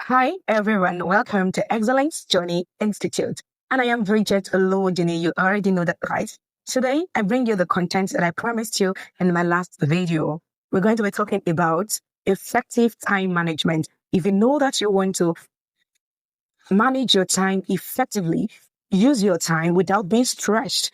Hi, everyone. Welcome to Excellence Journey Institute. And I am Bridget Olojini. You already know that, right? Today, I bring you the content that I promised you in my last video. We're going to be talking about effective time management. If you know that you want to manage your time effectively, use your time without being stressed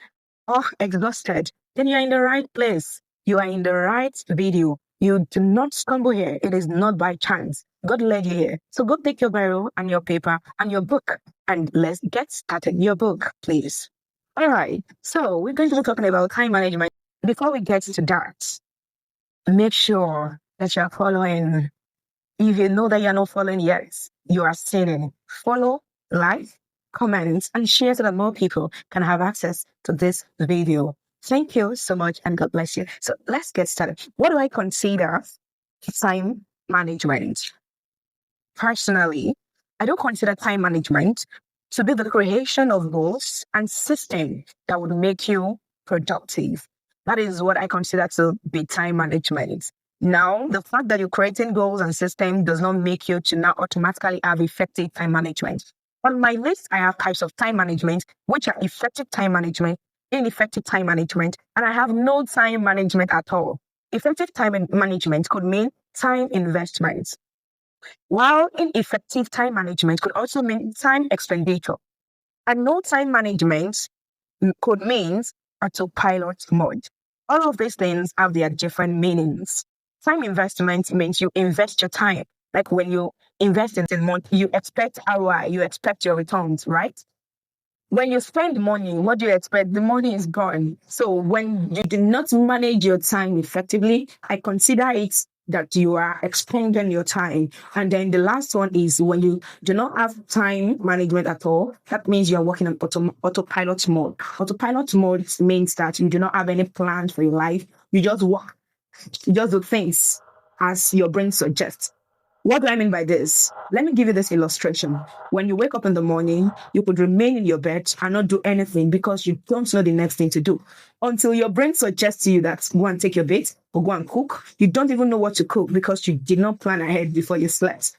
or exhausted, then you're in the right place. You are in the right video. You do not stumble here. It is not by chance. God led you here. So go take your Bible and your paper and your book and let's get started. Your book, please. All right. So we're going to be talking about time management. Before we get to that, make sure that you're following. If you know that you're not following yet, you are sinning. Follow, like, comment, and share so that more people can have access to this video. Thank you so much and God bless you. So let's get started. What do I consider time management? Personally, I don't consider time management to be the creation of goals and systems that would make you productive. That is what I consider to be time management. Now, the fact that you're creating goals and systems does not make you to now automatically have effective time management. On my list, I have types of time management, which are effective time management, ineffective time management, and I have no time management at all. Effective time management could mean time investment, while ineffective time management could also mean time expenditure. And no time management could mean autopilot mode. All of these things have their different meanings. Time investment means you invest your time. Like when you invest in money, you expect ROI, you expect your returns, right? When you spend money, what do you expect? The money is gone. So when you do not manage your time effectively, I consider it that you are expending your time. And then the last one is when you do not have time management at all, that means you're working on autopilot mode. Autopilot mode means that you do not have any plans for your life. You just work, you just do things as your brain suggests. What do I mean by this? Let me give you this illustration. When you wake up in the morning, you could remain in your bed and not do anything because you don't know the next thing to do. Until your brain suggests to you that go and take your bath or go and cook, you don't even know what to cook because you did not plan ahead before you slept.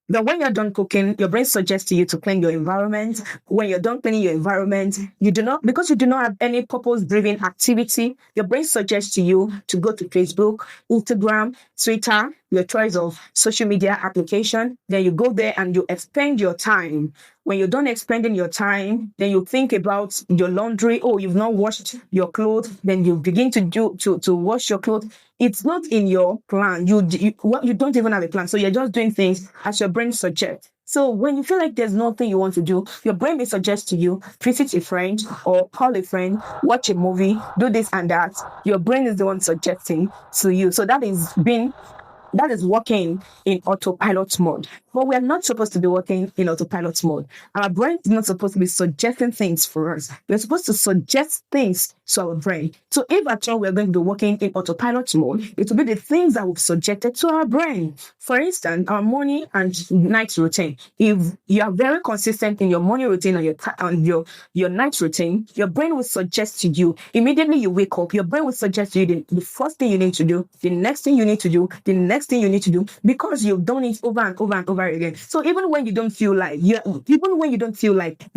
Then when you're done cooking, your brain suggests to you to clean your environment. When you're done cleaning your environment, you do not, because you do not have any purpose-driven activity, your brain suggests to you to go to Facebook, Instagram, Twitter, your choice of social media application. Then you go there and you expend your time. When you're done expending your time, then you think about your laundry. Oh, you've not washed your clothes. Then you begin to wash your clothes. It's not in your plan. You don't even have a plan. So you're just doing things as your brain suggests. So when you feel like there's nothing you want to do, your brain may suggest to you, visit a friend or call a friend, watch a movie, do this and that. Your brain is the one suggesting to you. So that is working in autopilot mode. But we're not supposed to be working in autopilot mode. Our brain is not supposed to be suggesting things for us. We're supposed to suggest things to our brain. So if at all we're going to be working in autopilot mode, it will be the things that we've subjected to our brain. For instance, our morning and night routine. If you are very consistent in your morning routine and your night routine, your brain will suggest to you, immediately you wake up, your brain will suggest to you the first thing you need to do, the next thing you need to do, the next thing you need to do, because you've done it over and over and over again. So even when you don't feel like you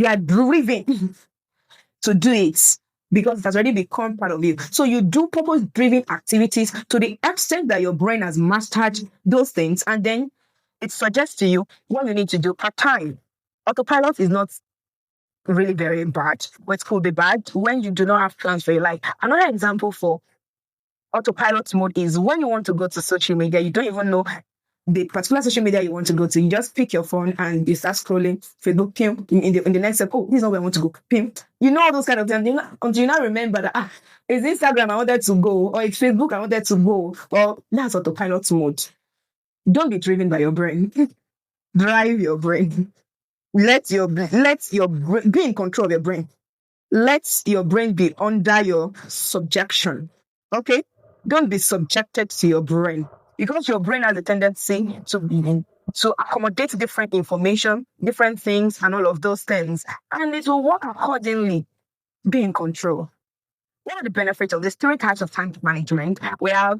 are driven to do it, because it has already become part of you. So you do purpose-driven activities to the extent that your brain has mastered those things, and then it suggests to you what you need to do per time. Autopilot is not really very bad, but it could be bad when you do not have plans for your life. Another example for autopilot mode is when you want to go to social media, you don't even know the particular social media you want to go to. You just pick your phone and you start scrolling Facebook, pim, in the next step, oh, this is not where I want to go, pim. You know all those kind of things until you now remember that, it's Instagram I wanted to go, or it's Facebook I wanted to go. Well, that's autopilot mode. Don't be driven by your brain. Drive your brain. Let your brain be in control of your brain. Let your brain be under your subjection. Okay? Don't be subjected to your brain, because your brain has a tendency to accommodate different information, different things, and all of those things, and it will work accordingly. Be in control. What are the benefits of these three types of time management? We have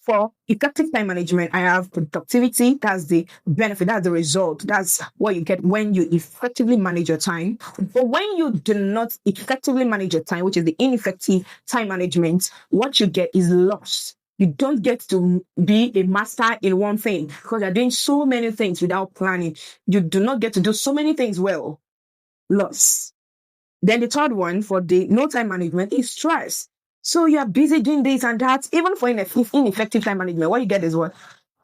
For effective time management, I have productivity. That's the benefit. That's the result. That's what you get when you effectively manage your time. But when you do not effectively manage your time, which is the ineffective time management, what you get is loss. You don't get to be a master in one thing because you're doing so many things without planning. You do not get to do so many things well. Loss. Then the third one for the no time management is stress. So you're busy doing this and that, even for ineffective time management. What you get is what?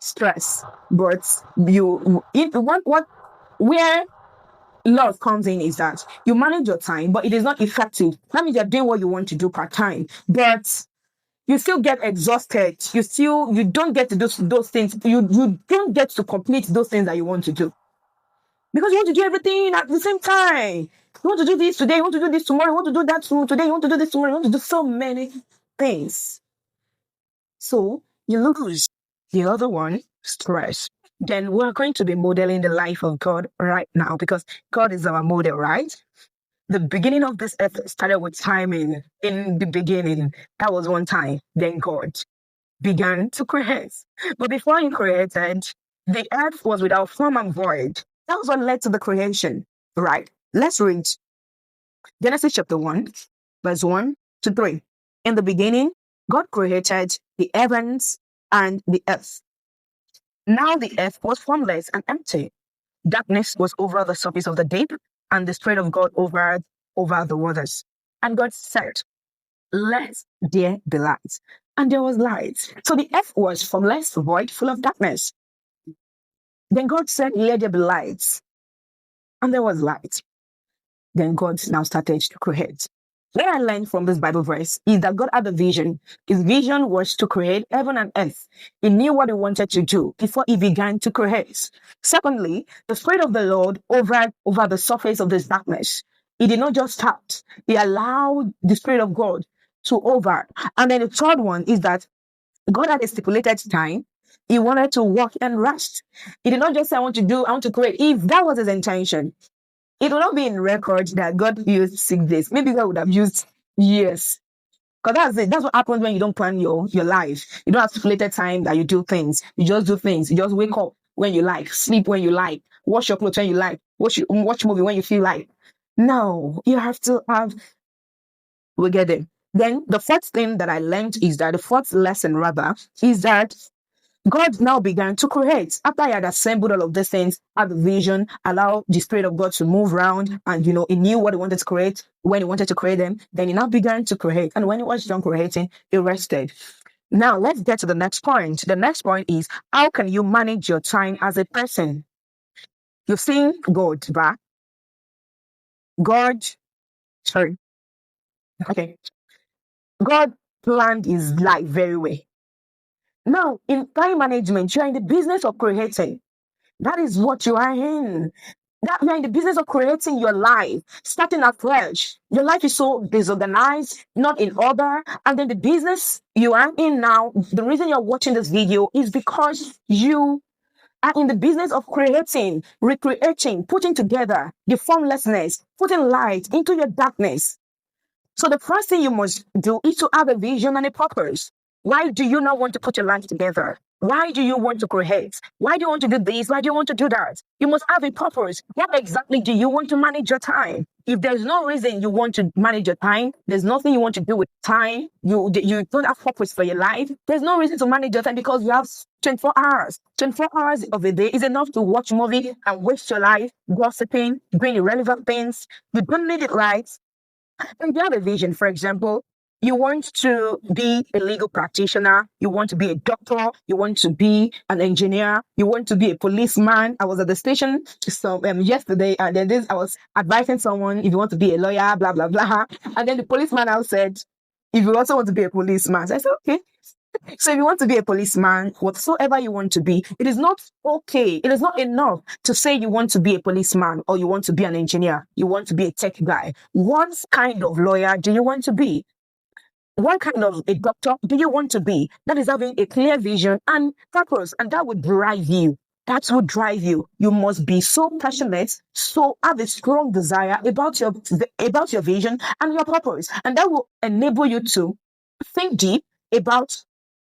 Stress. But where loss comes in is that you manage your time, but it is not effective. That means you're doing what you want to do part time, but you still get exhausted. You don't get to do those things. You don't get to complete those things that you want to do because you want to do everything at the same time. You want to do this today, you want to do this tomorrow, you want to do that today, you want to do this tomorrow, you want to do so many things. So you lose. The other one, stress. Then we're going to be modeling the life of God right now because God is our model, right? The beginning of this earth started with timing. In the beginning, that was one time. Then God began to create. But before he created, the earth was without form and void. That was what led to the creation, right? Let's read Genesis chapter 1, verse 1 to 3. In the beginning, God created the heavens and the earth. Now the earth was formless and empty. Darkness was over the surface of the deep, and the Spirit of God over the waters. And God said, let there be light. And there was light. So the earth was formless, void, full of darkness. Then God said, let there be light. And there was light. Then God now started to create. What I learned from this Bible verse is that God had a vision. His vision was to create heaven and earth. He knew what he wanted to do before he began to create. Secondly, the Spirit of the Lord over the surface of this darkness. He did not just start. He allowed the Spirit of God to over. And then the third one is that God had a stipulated time. He wanted to work and rest. He did not just say, I want to create. If that was his intention, it will not be in record that God used 6 days. Maybe God would have used years. Because that's it. That's what happens when you don't plan your life. You don't have stipulated time that you do things. You just do things. You just wake up when you like, sleep when you like, wash your clothes when you like, watch movie when you feel like. No, you have to have. We'll get there. Then the fourth thing that I learned is that the fourth lesson rather is that God now began to create. After he had assembled all of these things, had the vision, allowed the Spirit of God to move around, and he knew what he wanted to create when he wanted to create them. Then he now began to create. And when he was done creating, he rested. Now let's get to the next point. The next point is, how can you manage your time as a person? You've seen God, right? God planned his life very well. Now, in time management, you are in the business of creating. That is what you are in. That you are in the business of creating your life, starting afresh. Your life is so disorganized, not in order. And then the business you are in now, the reason you're watching this video is because you are in the business of creating, recreating, putting together the formlessness, putting light into your darkness. So the first thing you must do is to have a vision and a purpose. Why do you not want to put your life together? Why do you want to create? Why do you want to do this? Why do you want to do that? You must have a purpose. What exactly do you want to manage your time? If there's no reason you want to manage your time, there's nothing you want to do with time, you don't have purpose for your life, there's no reason to manage your time because you have 24 hours. 24 hours of a day is enough to watch movie and waste your life gossiping, doing irrelevant things. You don't need it, right? If you have a vision, for example, you want to be a legal practitioner, you want to be a doctor, you want to be an engineer, you want to be a policeman. I was at the station yesterday, and then I was advising someone, if you want to be a lawyer, blah, blah, blah. And then the policeman now said, if you also want to be a policeman. So I said, okay. So if you want to be a policeman, whatsoever you want to be, it is not okay. It is not enough to say you want to be a policeman or you want to be an engineer. You want to be a tech guy. What kind of lawyer do you want to be? What kind of a doctor do you want to be? That is having a clear vision and purpose, and that would drive you. That would drive you. You must be so passionate, so have a strong desire about your vision and your purpose, and that will enable you to think deep about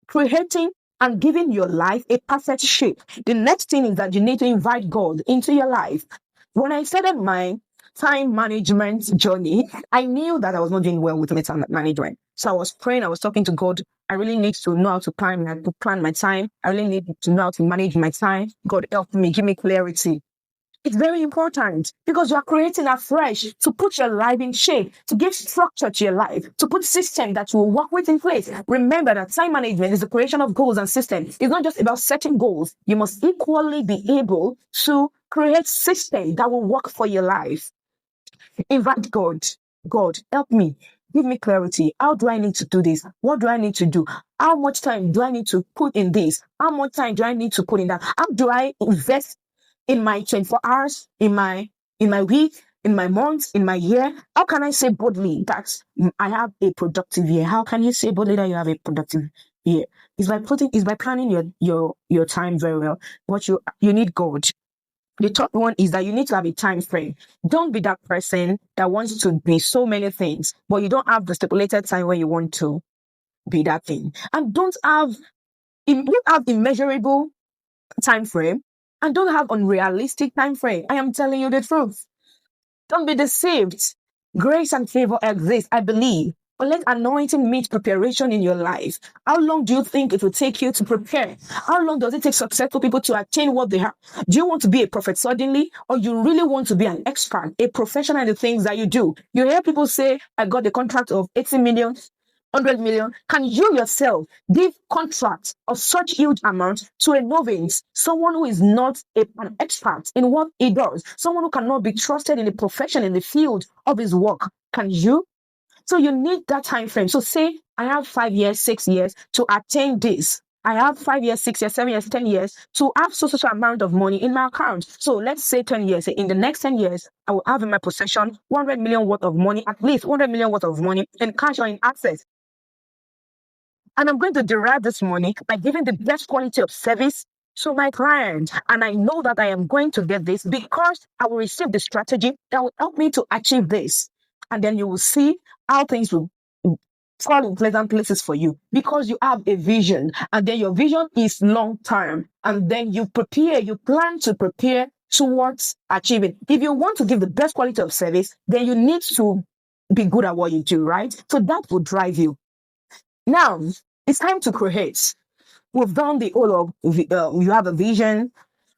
creating and giving your life a perfect shape. The next thing is that you need to invite God into your life. When I started my time management journey, I knew that I was not doing well with my time management. So I was praying, I was talking to God. I really need to know how to plan my time. I really need to know how to manage my time. God help me, give me clarity. It's very important because you are creating afresh to put your life in shape, to give structure to your life, to put system that will work with in place. Remember that time management is the creation of goals and systems. It's not just about setting goals. You must equally be able to create systems that will work for your life. Invite God. God, help me. Give me clarity. How do I need to do this? What do I need to do? How much time do I need to put in this? How much time do I need to put in that? How do I invest in my 24 hours, in my week, in my month, in my year? How can I say boldly that I have a productive year? How can you say boldly that you have a productive year? It's by planning your time very well. What you need God. The third one is that you need to have a time frame. Don't be that person that wants to be so many things, but you don't have the stipulated time when you want to be that thing. And don't have immeasurable time frame and don't have unrealistic time frame. I am telling you the truth. Don't be deceived. Grace and favor exist, I believe. But let anointing meet preparation in your life. How long do you think it will take you to prepare? How long does it take successful people to attain what they have? Do you want to be a prophet suddenly, or you really want to be an expert, a professional in the things that you do? You hear people say, I got the contract of 80 million, 100 million. Can you yourself give contracts of such huge amount to a novice, someone who is not an expert in what he does, someone who cannot be trusted in the profession, in the field of his work? Can you? So you need that time frame. So say I have 5 years, 6 years to attain this. I have 5 years, 6 years, 7 years, 10 years to have so amount of money in my account. So let's say 10 years. In the next 10 years, I will have in my possession 100 million worth of money, at least 100 million worth of money in cash or in assets. And I'm going to derive this money by giving the best quality of service to my client. And I know that I am going to get this because I will receive the strategy that will help me to achieve this. And then you will see how things will fall in pleasant places for you because you have a vision, and then your vision is long term, and then you plan to prepare towards achieving. If you want to give the best quality of service, then you need to be good at what you do, right? So that will drive you. Now it's time to create. We've done the whole of you have a vision,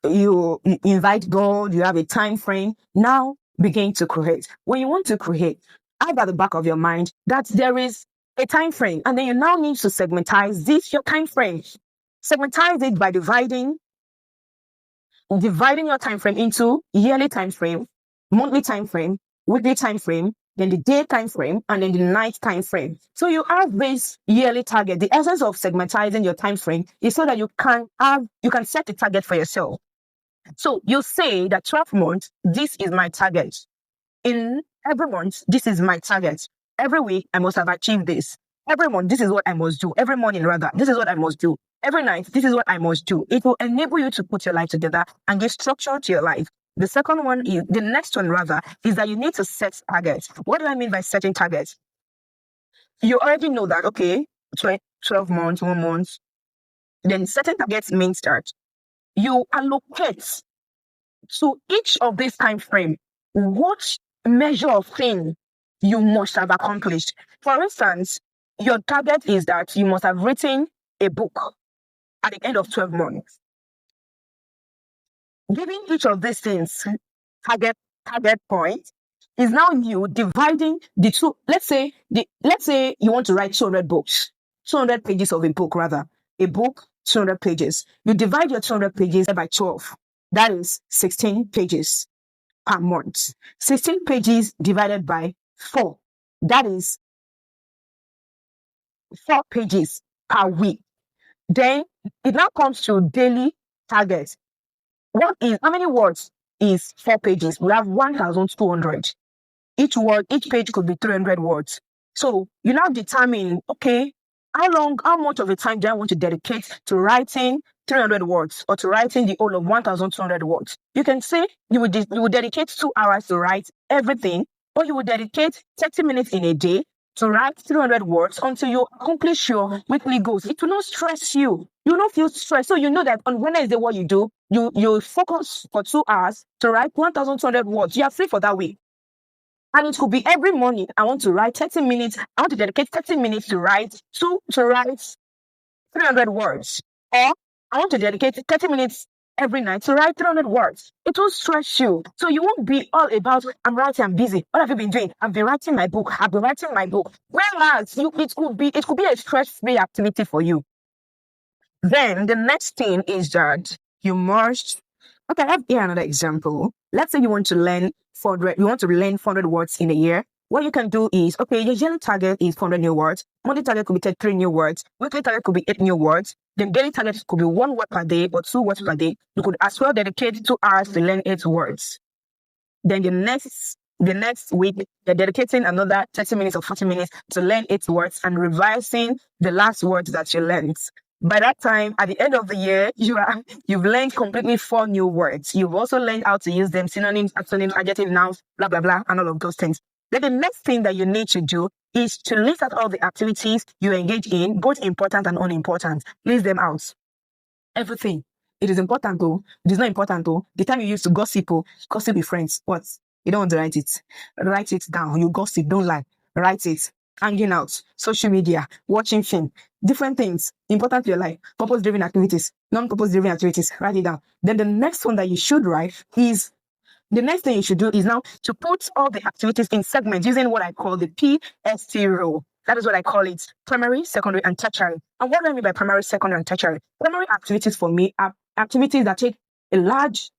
you invite God, you have a time frame. Now begin to create. When you want to create, have at the back of your mind that there is a time frame, and then you now need to segmentize this your time frame. Segmentize it by dividing your time frame into yearly time frame, monthly time frame, weekly time frame, then the day time frame, and then the night time frame. So you have this yearly target. The essence of segmentizing your time frame is so that you can set the target for yourself. So you say that 12 months, this is my target. In every month, this is my target. Every week, I must have achieved this. Every month, this is what I must do. Every morning, rather, this is what I must do. Every night, this is what I must do. It will enable you to put your life together and give structure to your life. The next one is that you need to set targets. What do I mean by setting targets? You already know that, okay, 12 months, 1 month. Then setting targets means that you allocate to each of this time frame what measure of thing you must have accomplished. For instance, your target is that you must have written a book at the end of 12 months. Giving each of these things target point is now you dividing the two. Let's say you want to write 200 books, 200 pages of a book, a book, 200 pages. You divide your 200 pages by 12. That is 16 pages per month. 16 pages divided by 4. That is 4 pages per week. Then it now comes to daily targets. How many words is 4 pages? We have 1,200. Each page could be 300 words. So you now determine, okay, how much of a time do I want to dedicate to writing 300 words or to writing the whole of 1,200 words? You can say you would dedicate 2 hours to write everything, or you would dedicate 30 minutes in a day to write 300 words until you accomplish your weekly goals. It will not stress you. You will not feel stressed. So you know that on Wednesday, what you do, you focus for 2 hours to write 1,200 words. You are free for that week. And it could be every morning. I want to write 30 minutes. I want to dedicate 30 minutes to write 300 words. Or I want to dedicate 30 minutes every night to write 300 words. It won't stress you. So you won't be all about, I'm writing, I'm busy. What have you been doing? I've been writing my book. Whereas it could be a stress-free activity for you. Then the next thing is that you must. Okay, I have here another example. Let's say you want to learn 400 words in a year. What you can do is, okay, your yearly target is 400 new words. Monthly target could be 33 new words. Weekly target could be 8 new words. Then daily target could be 1 word per day or 2 words per day. You could as well dedicate 2 hours to learn 8 words. Then the next week, you're dedicating another 30 minutes or 40 minutes to learn 8 words and revising the last words that you learned. By that time, at the end of the year, you've learned completely 4 new words. You've also learned how to use them, synonyms, antonyms, adjective, nouns, blah, blah, blah, and all of those things. Then the next thing that you need to do is to list out all the activities you engage in, both important and unimportant. List them out. Everything. It is important though. It is not important though. The time you used to gossip with friends, what? You don't want to write it. Write it down. You gossip, don't lie. Write it. Hanging out, social media, watching film, different things important to your life, purpose-driven activities, non-purpose-driven activities. Write it down. Then the next one that you should write is, the next thing you should do is now to put all the activities in segments using what I call the PST rule. That is what I call it: primary, secondary, and tertiary. And what do I mean by primary, secondary, and tertiary? Primary activities for me are activities that take a large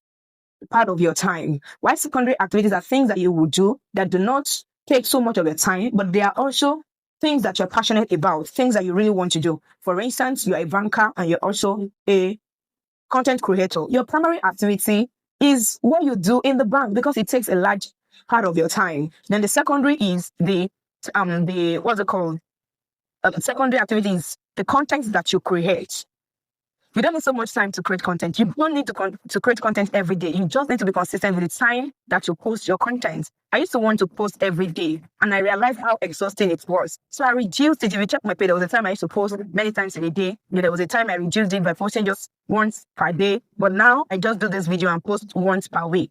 part of your time, while secondary activities are things that you will do that do not take so much of your time, but they are also things that you're passionate about, things that you really want to do. For instance, you're a banker and you're also a content creator. Your primary activity is what you do in the bank because it takes a large part of your time. Then the secondary is secondary activity is the content that you create. You don't need so much time to create content. You don't need to create content every day. You just need to be consistent with the time that you post your content. I used to want to post every day, and I realized how exhausting it was. So I reduced it. If you check my page, there was a time I used to post many times in a day. There was a time I reduced it by posting just once per day. But now I just do this video and post once per week.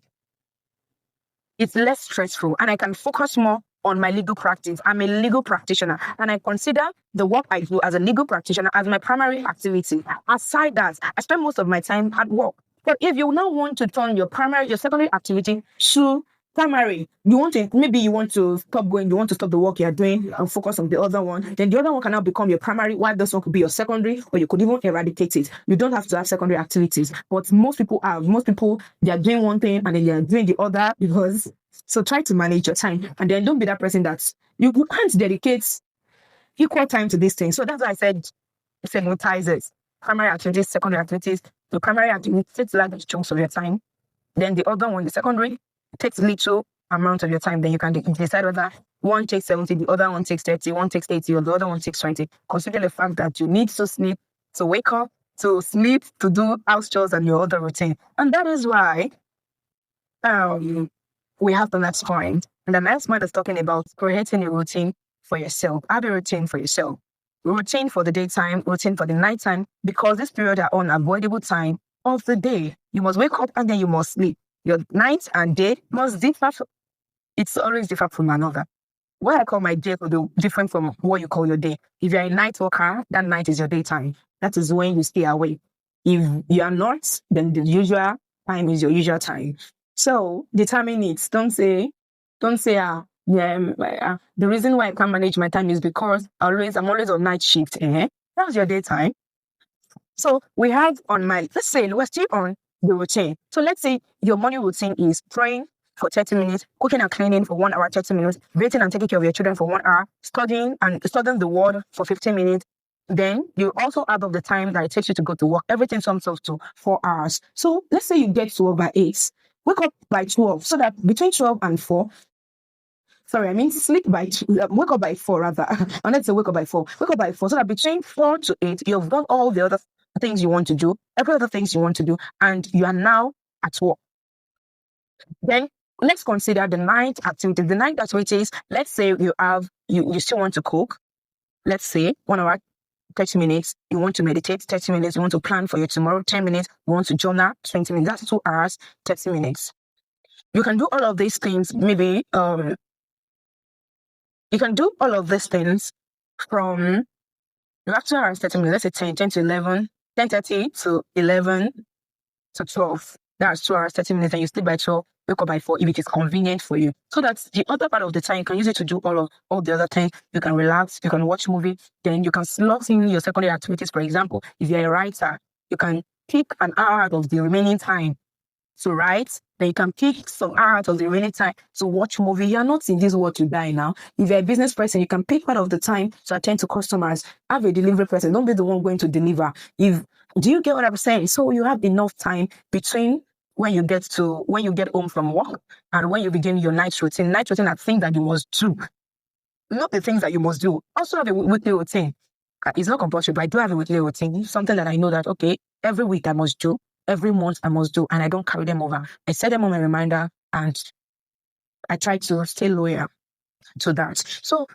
It's less stressful, and I can focus more on my legal practice. I'm a legal practitioner, and I consider the work I do as a legal practitioner as my primary activity. Aside that, I spend most of my time at work. But if you now want to turn your secondary activity to primary, you want to stop the work you're doing and focus on the other one, then the other one can now become your primary, while this one could be your secondary, or you could even eradicate it. You don't have to have secondary activities, but most people, they are doing one thing and then they are doing the other because. So try to manage your time, and then don't be that person that you can't dedicate equal time to these things. So that's why I said segmentize it. Primary activities, secondary activities. The primary activity takes large chunks of your time. Then the other one, the secondary, takes little amount of your time. Then you can decide whether one takes 70, the other one takes 30, one takes 80, or the other one takes 20. Consider the fact that you need to sleep, to wake up, to sleep, to do house chores and your other routine. And that is why we have the next point. And the next point is talking about creating a routine for yourself. Have a routine for yourself. Routine for the daytime, routine for the nighttime, because this period are unavoidable time of the day. You must wake up and then you must sleep. Your night and day must differ. It's always different from another. What I call my day will be different from what you call your day. If you're a night worker, that night is your daytime. That is when you stay awake. If you are not, then the usual time is your usual time. So determine it. Don't say, the reason why I can't manage my time is because I'm always on night shift. That's your daytime. So we have let's say we're still on the routine. So let's say your morning routine is praying for 30 minutes, cooking and cleaning for 1 hour, 30 minutes, bathing and taking care of your children for 1 hour, studying the word for 15 minutes. Then you also add up the time that it takes you to go to work. Everything sums up to 4 hours. So let's say you get to work by 8. Wake up by 12, so that between 12 and 4, wake up by 4 rather. And let's say wake up by 4. Wake up by 4, so that between 4 to 8, you've done all the other things you want to do, every other things you want to do, and you are now at work. Then Let's consider the night activities. The night activities, let's say you still want to cook. Let's say 1 hour, 30 minutes, you want to meditate, 30 minutes, you want to plan for your tomorrow, 10 minutes, you want to journal, 20 minutes. That's 2 hours, 30 minutes. You can do all of these things, maybe, you can do all of these things from, you have 2 hours, 30 minutes, let's say 10 to 11, 10:30 to 11 to 12. That's 2 hours, 30 minutes, and you sleep by 12, wake up by 4 if it is convenient for you. So that's the other part of the time. You can use it to do all the other things. You can relax, you can watch movie, then you can slot in your secondary activities. For example, if you're a writer, you can pick an hour out of the remaining time to write, then you can pick some hour out of the remaining time to watch movie. You're not in this world to die now. If you're a business person, you can pick part of the time to attend to customers. Have a delivery person. Don't be the one going to deliver. Do you get what I'm saying? So you have enough time between when you get home from work and when you begin your night routine. Night routine are things that you must do, not the things that you must do. Also have a weekly routine. It's not compulsory, but I do have a weekly routine. Something that I know that, okay, every week I must do, every month I must do, and I don't carry them over. I set them on my reminder, and I try to stay loyal to that. So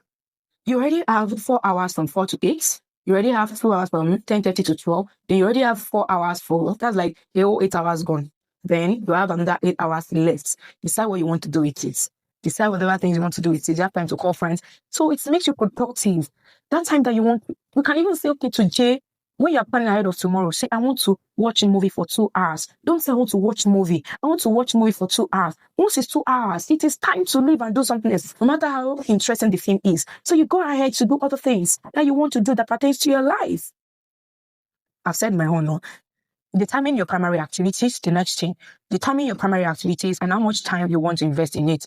you already have 4 hours from 4 to 8. You already have 2 hours from 10:30 to 12. Then you already have 4 hours for, that's like the whole 8 hours gone. Then you have another 8 hours left. Decide what you want to do with it. Decide whatever things you want to do with it. You have time to call friends. So it makes you productive. That time that you can even say, okay, to Jay, when you're planning ahead of tomorrow, say, I want to watch a movie for 2 hours. Don't say, I want to watch movie. I want to watch movie for 2 hours. Once it's 2 hours, it is time to leave and do something else, no matter how interesting the film is. So you go ahead to do other things that you want to do that pertains to your life. I've said my own. Determine your primary activities. The next thing, determine your primary activities and how much time you want to invest in it.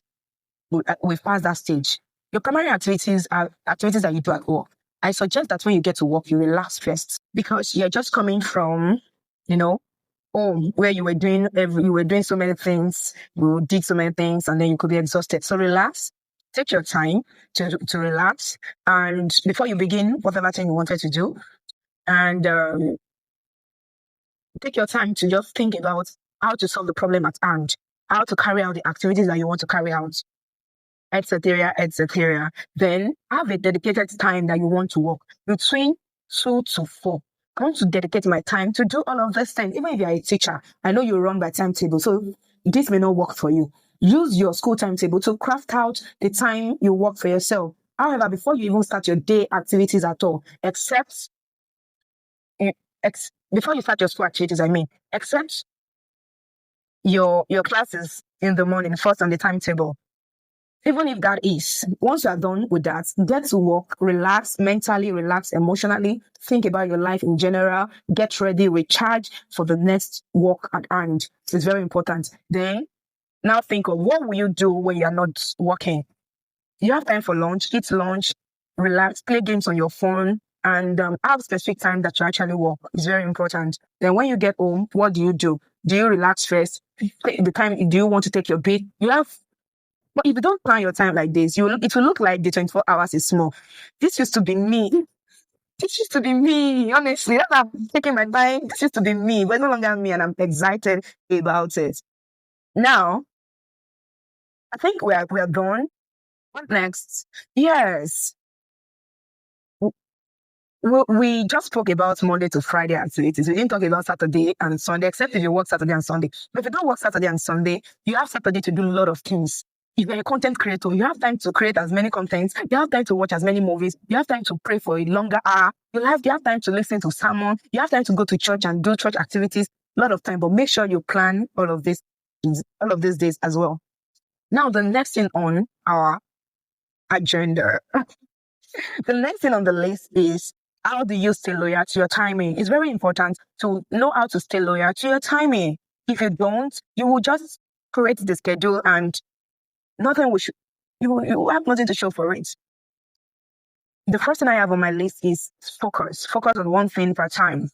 We've passed that stage. Your primary activities are activities that you do at work. I suggest that when you get to work, you relax first, because you're just coming from, home where you were doing so many things, you did so many things, and then you could be exhausted. So relax. Take your time to relax, and before you begin whatever thing you wanted to do, and take your time to just think about how to solve the problem at hand, how to carry out the activities that you want to carry out, etc., etc. Then have a dedicated time that you want to work between 2 to 4. I want to dedicate my time to do all of these things. Even if you're a teacher, I know you run by timetable, so this may not work for you. Use your school timetable to craft out the time you work for yourself. However, before you even start your day activities at all, before you start your school activities, except your classes in the morning, first on the timetable. Even if that is, once you are done with that, get to work, relax, mentally relax, emotionally, think about your life in general, get ready, recharge for the next work at hand. It's very important. Then, now think of what will you do when you're not working. You have time for lunch, eat lunch, relax, play games on your phone, and have specific time that you actually work. It's very important. Then when you get home, what do? Do you relax first? The time, do you want to take your break? But if you don't plan your time like this, it will look like the 24 hours is small. This used to be me. Honestly. That's why I'm taking my time. This used to be me, but no longer me, and I'm excited about it. Now, I think we are done. What next? Yes. We just spoke about Monday to Friday activities. We didn't talk about Saturday and Sunday, except if you work Saturday and Sunday. But if you don't work Saturday and Sunday, you have Saturday to do a lot of things. If you're a content creator, you have time to create as many contents. You have time to watch as many movies. You have time to pray for a longer hour. You have time to listen to sermon. You have time to go to church and do church activities. A lot of time, but make sure you plan all of these days as well. Now, the next thing on our agenda, the next thing on the list is, how do you stay loyal to your timing? It's very important to know how to stay loyal to your timing. If you don't, you will just create the schedule and you have nothing to show for it. The first thing I have on my list is focus. Focus on one thing per time.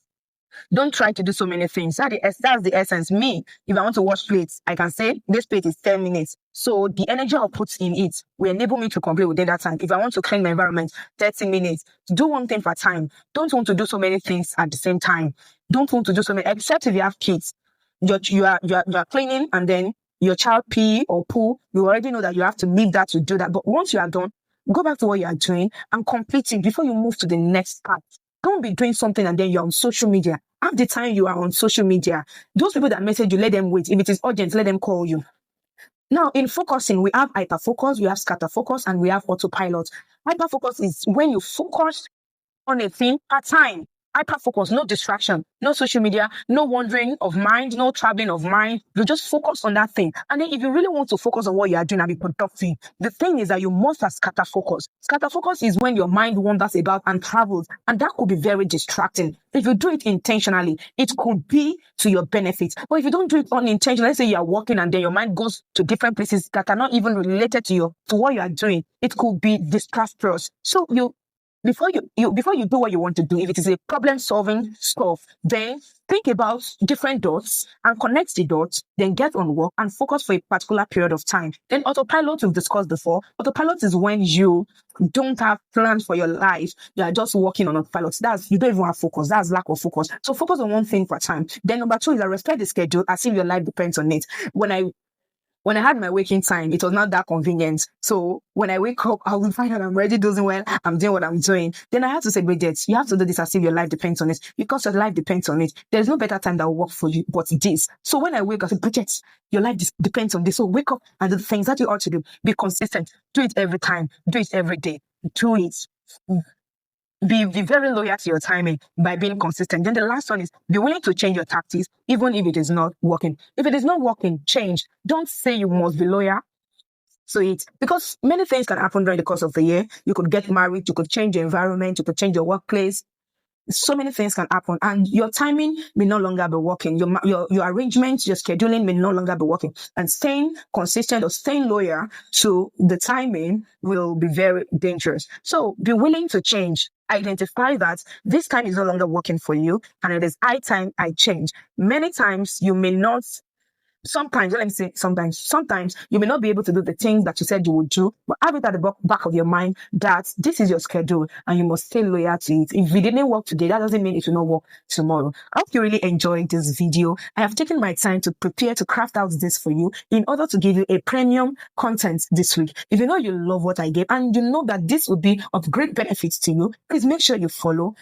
Don't try to do so many things. That's the essence. Me, if I want to wash plates, I can say this plate is 10 minutes. So the energy I'll put in it will enable me to complete within that time. If I want to clean my environment, 30 minutes. Do one thing per time. Don't want to do so many things at the same time. Don't want to do so many, except if you have kids. You are cleaning and then your child pee or poo, you already know that you have to leave that to do that. But once you are done, go back to what you are doing and complete it before you move to the next part. Don't be doing something and then you're on social media. Half the time you are on social media, those people that message you, let them wait. If it is urgent, let them call you. Now, in focusing, we have hyperfocus, we have scatter focus, and we have autopilot. Hyperfocus is when you focus on a thing at time. Hyper focus, no distraction, no social media, no wandering of mind, no traveling of mind. You just focus on that thing. And then if you really want to focus on what you are doing and be productive, the thing is that you must have scatter focus. Scatter focus is when your mind wanders about and travels, and that could be very distracting. If you do it intentionally, it could be to your benefit. But if you don't do it unintentionally, let's say you are walking and then your mind goes to different places that are not even related to what you are doing, it could be disastrous. So before you do what you want to do, if it is a problem solving stuff, then think about different dots and connect the dots, then get on work and focus for a particular period of time. Then autopilot, we've discussed before. Autopilot is when you don't have plans for your life. You are just working on autopilot. You don't even have focus. That's lack of focus. So focus on one thing for a time. Then number 2 is I respect the schedule as if your life depends on it. When I had my waking time, it was not that convenient. So when I wake up, I will find out I'm already doing well. I'm doing what I'm doing. Then I have to say, Bridget, you have to do this as if your life depends on it, because your life depends on it. There's no better time that will work for you but this. So when I wake up, I say, Bridget, your life depends on this. So wake up and do the things that you ought to do. Be consistent. Do it every time. Do it every day. Do it. Be very loyal to your timing by being consistent. Then the last one is be willing to change your tactics, even if it is not working. If it is not working, change. Don't say you must be loyal to it, because many things can happen during the course of the year. You could get married, you could change your environment, you could change your workplace. So many things can happen, and your timing may no longer be working. Your arrangements, your scheduling may no longer be working. And staying consistent or staying loyal to the timing will be very dangerous. So be willing to change. Identify that this time is no longer working for you, and it is high time I change. Many times you may not. Sometimes, let me say sometimes you may not be able to do the things that you said you would do, but have it at the back of your mind that this is your schedule and you must stay loyal to it. If it didn't work today, that doesn't mean it will not work tomorrow. I hope you really enjoyed this video. I have taken my time to prepare to craft out this for you in order to give you a premium content this week. If you know you love what I gave and you know that this would be of great benefit to you, please make sure you follow.